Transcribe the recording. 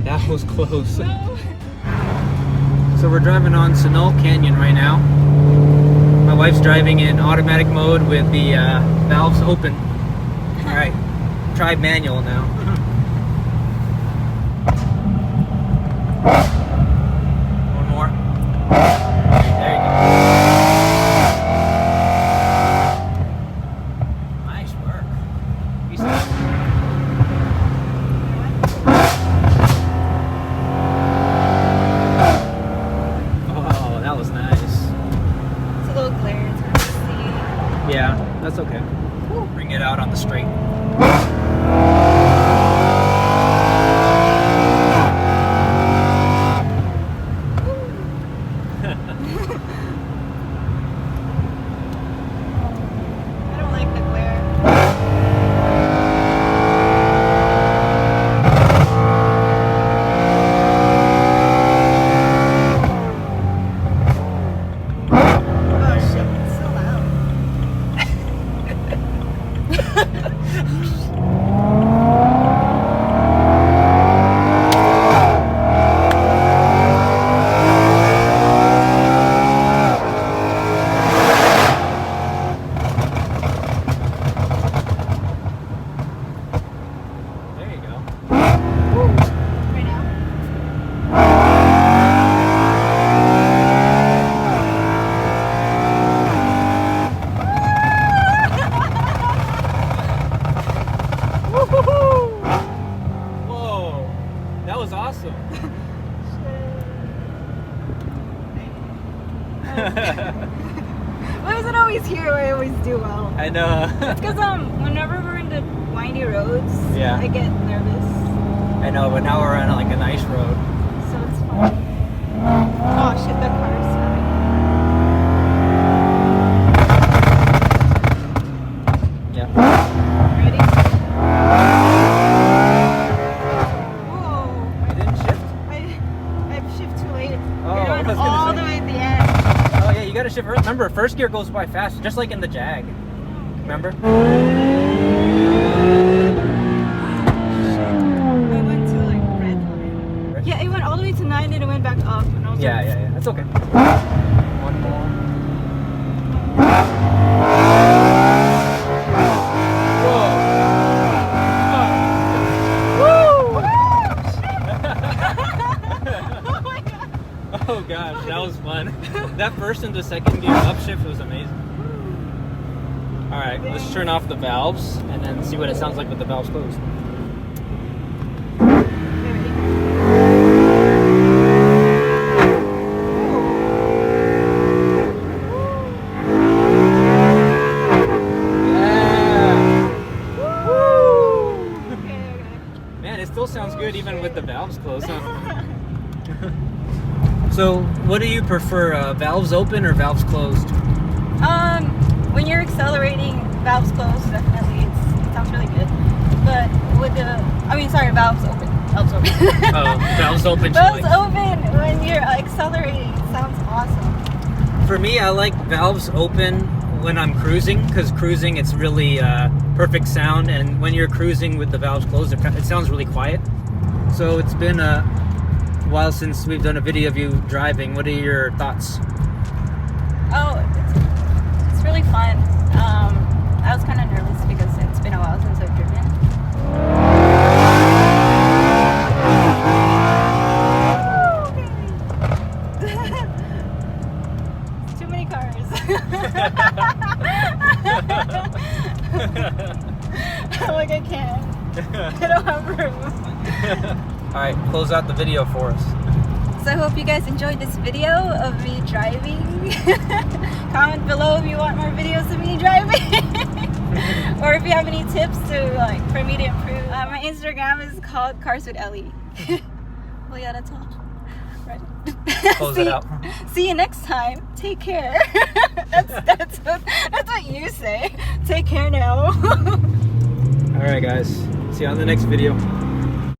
That was close. No. So we're driving on Sunol Canyon right now. My wife's driving in automatic mode with the valves open. All right, try manual now. One more. There you go. Nice work. Peace out. Oh, that was nice. It's a little glare. It's hard to see. Yeah, that's okay. Bring it out on the straight. I don't like the glare. Oh shit, it's so loud. There you go. Right now? Whoa, that was awesome. Why is it always here where I always do well? I know. It's because whenever we're in the windy roads, Yeah. I get nervous. I know, but now we're on like a nice road. So it's fun. Oh shit, the car is coming. Yeah. Ready? Whoa. I didn't shift. I shift too late. Oh, You're I going was gonna all say. the way at the end. Oh yeah, you gotta shift. Remember, first gear goes by fast, just like in the Jag. Remember? I went to like red line. Yeah, it went all the way to 9 and it went back up. And I was Yeah, like, yeah, yeah. That's okay. One more. Oh my god. Oh gosh, that was fun. That first and the second gear upshift was amazing. All right, let's turn off the valves and then see what it sounds like with the valves closed. Man, it still sounds good even with the valves closed, huh? So, what do you prefer, valves open or valves closed? When you're accelerating, valves closed, definitely. It sounds really good. But with valves open. Valves open. Oh, valves open. Valves open when you're accelerating. It sounds awesome. For me, I like valves open when I'm cruising, because cruising, it's really perfect sound, and when you're cruising with the valves closed, it sounds really quiet. So it's been a while since we've done a video of you driving. What are your thoughts? Oh, it's really fun. I was kind of nervous because it's been a while since I've driven. It's too many cars. I'm like, I can't. I don't have room. Alright, close out the video for us. So I hope you guys enjoyed this video of me driving. Comment below if you want more videos of me driving. Or if you have any tips for me to improve. My Instagram is called Cars with Ellie. Well, yeah, that's all. Right. Close it out. See you next time. Take care. that's what you say. Take care now. Alright guys, see you on the next video.